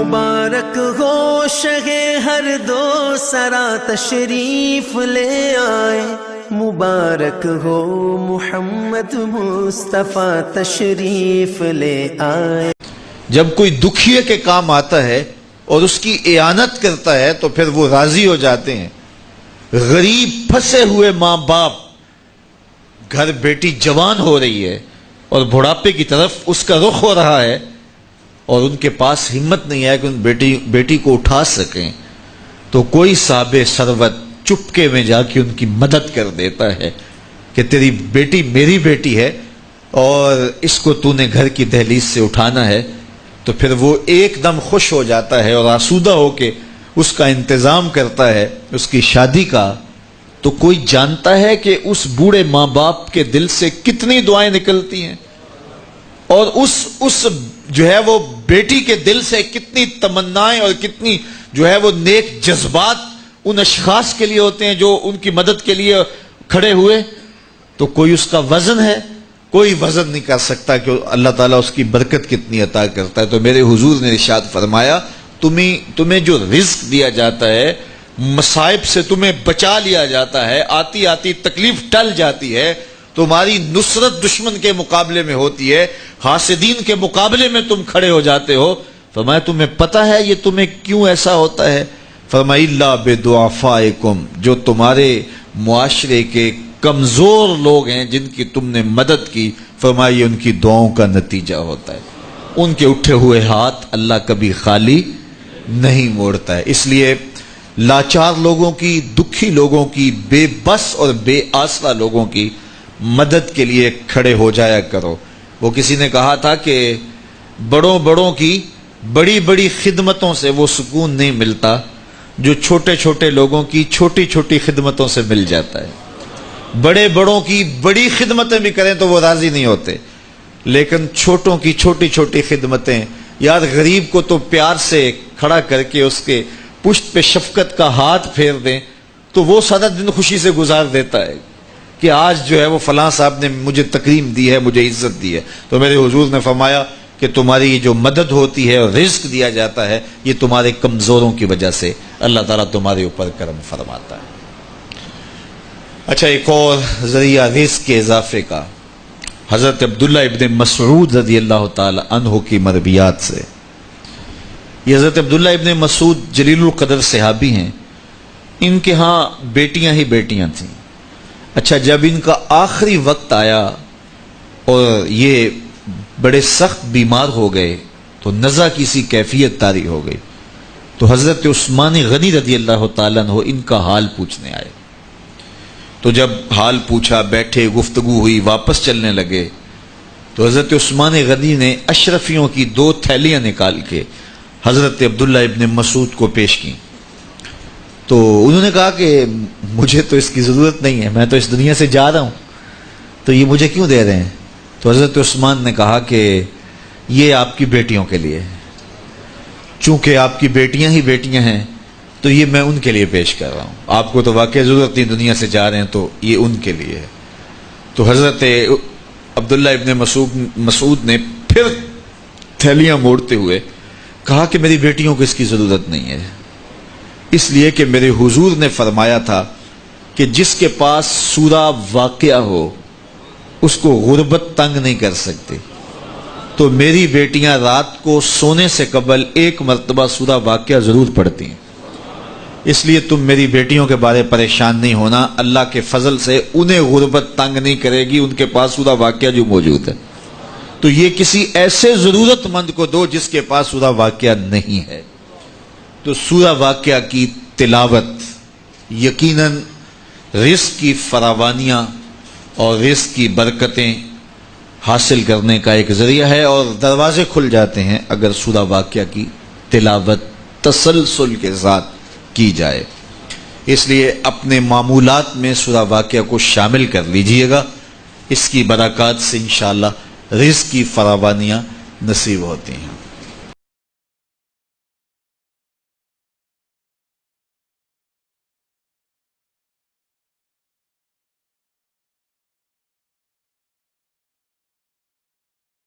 مبارک ہو شہ ہر دو سرا تشریف لے آئے، مبارک ہو محمد مصطفیٰ تشریف لے آئے۔ جب کوئی دکھیے کے کام آتا ہے اور اس کی اعانت کرتا ہے تو پھر وہ راضی ہو جاتے ہیں۔ غریب پھنسے ہوئے ماں باپ، گھر بیٹی جوان ہو رہی ہے اور بڑھاپے کی طرف اس کا رخ ہو رہا ہے اور ان کے پاس ہمت نہیں ہے کہ ان بیٹی کو اٹھا سکیں، تو کوئی صاحب ثروت چپکے میں جا کے ان کی مدد کر دیتا ہے کہ تیری بیٹی میری بیٹی ہے اور اس کو تو نے گھر کی دہلیز سے اٹھانا ہے، تو پھر وہ ایک دم خوش ہو جاتا ہے اور آسودہ ہو کے اس کا انتظام کرتا ہے اس کی شادی کا۔ تو کوئی جانتا ہے کہ اس بوڑھے ماں باپ کے دل سے کتنی دعائیں نکلتی ہیں اور اس جو ہے وہ بیٹی کے دل سے کتنی تمنائیں اور کتنی جو ہے وہ نیک جذبات ان اشخاص کے لیے ہوتے ہیں جو ان کی مدد کے لیے کھڑے ہوئے۔ تو کوئی اس کا وزن ہے؟ کوئی وزن نہیں کر سکتا کہ اللہ تعالیٰ اس کی برکت کتنی عطا کرتا ہے۔ تو میرے حضور نے ارشاد فرمایا، تمہیں جو رزق دیا جاتا ہے، مصائب سے تمہیں بچا لیا جاتا ہے، آتی آتی تکلیف ٹل جاتی ہے، تمہاری نصرت دشمن کے مقابلے میں ہوتی ہے، حاسدین کے مقابلے میں تم کھڑے ہو جاتے ہو۔ فرمایا تمہیں پتہ ہے یہ تمہیں کیوں ایسا ہوتا ہے؟ فرمایا الا بدعفائکم، جو تمہارے معاشرے کے کمزور لوگ ہیں جن کی تم نے مدد کی، فرمایا یہ ان کی دعاؤں کا نتیجہ ہوتا ہے۔ ان کے اٹھے ہوئے ہاتھ اللہ کبھی خالی نہیں موڑتا ہے۔ اس لیے لاچار لوگوں کی، دکھی لوگوں کی، بے بس اور بے آسرا لوگوں کی مدد کے لیے کھڑے ہو جایا کرو۔ وہ کسی نے کہا تھا کہ بڑوں کی بڑی بڑی خدمتوں سے وہ سکون نہیں ملتا جو چھوٹے چھوٹے لوگوں کی چھوٹی چھوٹی خدمتوں سے مل جاتا ہے۔ بڑوں کی بڑی خدمتیں بھی کریں تو وہ راضی نہیں ہوتے، لیکن چھوٹوں کی چھوٹی چھوٹی خدمتیں، یار غریب کو تو پیار سے کھڑا کر کے اس کے پشت پہ شفقت کا ہاتھ پھیر دیں تو وہ سارا دن خوشی سے گزار دیتا ہے کہ آج جو ہے وہ فلاں صاحب نے مجھے تکریم دی ہے، مجھے عزت دی ہے۔ تو میرے حضور نے فرمایا کہ تمہاری جو مدد ہوتی ہے اور رزق دیا جاتا ہے یہ تمہارے کمزوروں کی وجہ سے اللہ تعالیٰ تمہارے اوپر کرم فرماتا ہے۔ اچھا، ایک اور ذریعہ رزق کے اضافے کا حضرت عبداللہ ابن مسعود رضی اللہ تعالی عنہ کی مرویات سے۔ یہ حضرت عبداللہ ابن مسعود جلیل القدر صحابی ہیں، ان کے ہاں بیٹیاں ہی بیٹیاں تھیں۔ اچھا، جب ان کا آخری وقت آیا اور یہ بڑے سخت بیمار ہو گئے تو نزع کی سی کیفیت طاری ہو گئی، تو حضرت عثمان غنی رضی اللہ تعالیٰ عنہ ان کا حال پوچھنے آئے۔ تو جب حال پوچھا، بیٹھے، گفتگو ہوئی، واپس چلنے لگے، تو حضرت عثمان غنی نے اشرفیوں کی 2 تھیلیاں نکال کے حضرت عبداللہ ابن مسعود کو پیش کی۔ تو انہوں نے کہا کہ مجھے تو اس کی ضرورت نہیں ہے، میں تو اس دنیا سے جا رہا ہوں، تو یہ مجھے کیوں دے رہے ہیں؟ تو حضرت عثمان نے کہا کہ یہ آپ کی بیٹیوں کے لیے، چونکہ آپ کی بیٹیاں ہی بیٹیاں ہیں تو یہ میں ان کے لیے پیش کر رہا ہوں، آپ کو تو واقعی ضرورت نہیں، دنیا سے جا رہے ہیں تو یہ ان کے لیے ہے۔ تو حضرت عبداللہ ابن مسعود نے پھر تھیلیاں موڑتے ہوئے کہا کہ میری بیٹیوں کو اس کی ضرورت نہیں ہے، اس لیے کہ میرے حضور نے فرمایا تھا کہ جس کے پاس سورہ واقعہ ہو اس کو غربت تنگ نہیں کر سکتی، تو میری بیٹیاں رات کو سونے سے قبل 1 مرتبہ سورہ واقعہ ضرور پڑھتی ہیں، اس لیے تم میری بیٹیوں کے بارے پریشان نہیں ہونا، اللہ کے فضل سے انہیں غربت تنگ نہیں کرے گی، ان کے پاس سورہ واقعہ جو موجود ہے۔ تو یہ کسی ایسے ضرورت مند کو دو جس کے پاس سورہ واقعہ نہیں ہے۔ تو سورہ واقعہ کی تلاوت یقیناً رزق کی فراوانیاں اور رزق کی برکتیں حاصل کرنے کا ایک ذریعہ ہے، اور دروازے کھل جاتے ہیں اگر سورہ واقعہ کی تلاوت تسلسل کے ساتھ کی جائے۔ اس لیے اپنے معمولات میں سورہ واقعہ کو شامل کر لیجئے گا، اس کی برکات سے انشاءاللہ رزق کی فراوانیاں نصیب ہوتی ہیں۔